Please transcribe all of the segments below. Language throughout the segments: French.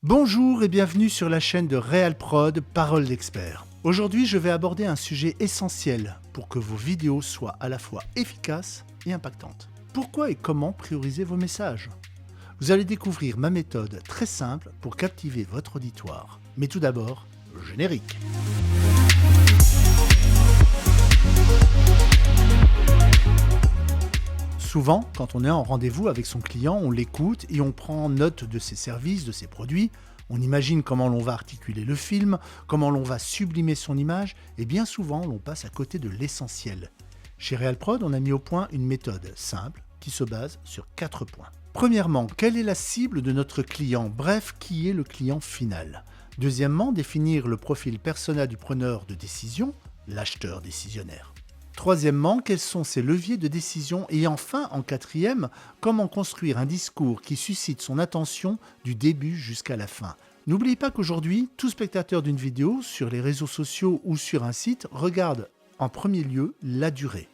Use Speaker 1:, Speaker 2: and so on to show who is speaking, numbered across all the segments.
Speaker 1: Bonjour et bienvenue sur la chaîne de RealProd, Parole d'expert. Aujourd'hui, je vais aborder un sujet essentiel pour que vos vidéos soient à la fois efficaces et impactantes. Pourquoi et comment prioriser vos messages? Vous allez découvrir ma méthode très simple pour captiver votre auditoire. Mais tout d'abord, le générique. Souvent, quand on est en rendez-vous avec son client, on l'écoute et on prend note de ses services, de ses produits. On imagine comment l'on va articuler le film, comment l'on va sublimer son image, et bien souvent, l'on passe à côté de l'essentiel. Chez RealProd, on a mis au point une méthode simple qui se base sur 4 points. Premièrement, quelle est la cible de notre client? Bref, qui est le client final? Deuxièmement, définir le profil persona du preneur de décision, l'acheteur décisionnaire. Troisièmement, quels sont ses leviers de décision? Et enfin, en quatrième, comment construire un discours qui suscite son attention du début jusqu'à la fin. N'oubliez pas qu'aujourd'hui, tout spectateur d'une vidéo, sur les réseaux sociaux ou sur un site, regarde en premier lieu la durée.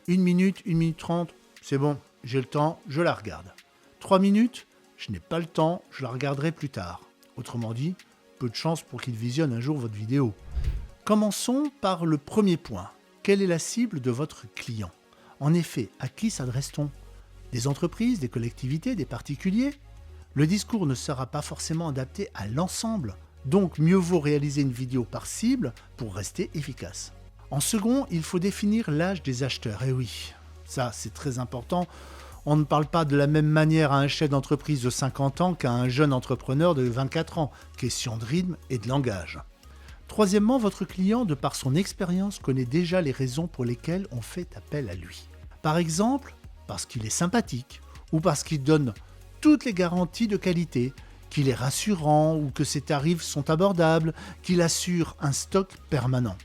Speaker 1: 1 minute, 1 minute 30, c'est bon, j'ai le temps, je la regarde. 3 minutes, je n'ai pas le temps, je la regarderai plus tard. Autrement dit, peu de chance pour qu'il visionne un jour votre vidéo. Commençons par le premier point. Quelle est la cible de votre client? En effet, à qui s'adresse-t-on? Des entreprises, des collectivités, des particuliers? Le discours ne sera pas forcément adapté à l'ensemble, donc mieux vaut réaliser une vidéo par cible pour rester efficace. En second, il faut définir l'âge des acheteurs. Et oui, ça c'est très important. On ne parle pas de la même manière à un chef d'entreprise de 50 ans qu'à un jeune entrepreneur de 24 ans. Question de rythme et de langage. Troisièmement, votre client, de par son expérience, connaît déjà les raisons pour lesquelles on fait appel à lui. Par exemple, parce qu'il est sympathique, ou parce qu'il donne toutes les garanties de qualité, qu'il est rassurant, ou que ses tarifs sont abordables, qu'il assure un stock permanent.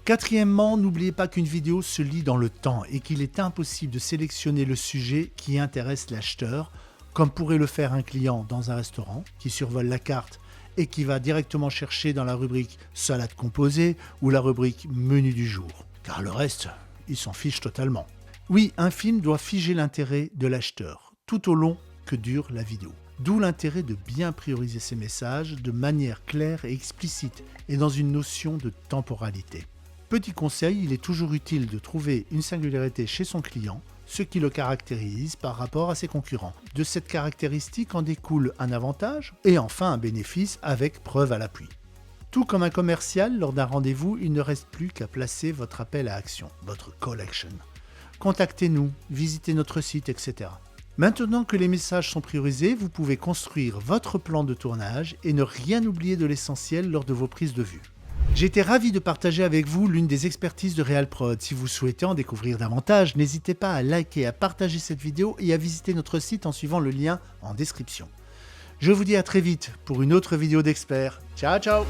Speaker 1: Quatrièmement, n'oubliez pas qu'une vidéo se lit dans le temps et qu'il est impossible de sélectionner le sujet qui intéresse l'acheteur, comme pourrait le faire un client dans un restaurant qui survole la carte et qui va directement chercher dans la rubrique salade composée ou la rubrique menu du jour. Car le reste, il s'en fiche totalement. Oui, un film doit figer l'intérêt de l'acheteur tout au long que dure la vidéo. D'où l'intérêt de bien prioriser ses messages de manière claire et explicite et dans une notion de temporalité. Petit conseil, il est toujours utile de trouver une singularité chez son client, ce qui le caractérise par rapport à ses concurrents. De cette caractéristique en découle un avantage et enfin un bénéfice avec preuve à l'appui. Tout comme un commercial, lors d'un rendez-vous, il ne reste plus qu'à placer votre appel à action, votre call action. Contactez-nous, visitez notre site, etc. Maintenant que les messages sont priorisés, vous pouvez construire votre plan de tournage et ne rien oublier de l'essentiel lors de vos prises de vue. J'ai été ravi de partager avec vous l'une des expertises de RealProd. Si vous souhaitez en découvrir davantage, n'hésitez pas à liker, à partager cette vidéo et à visiter notre site en suivant le lien en description. Je vous dis à très vite pour une autre vidéo d'expert. Ciao, ciao!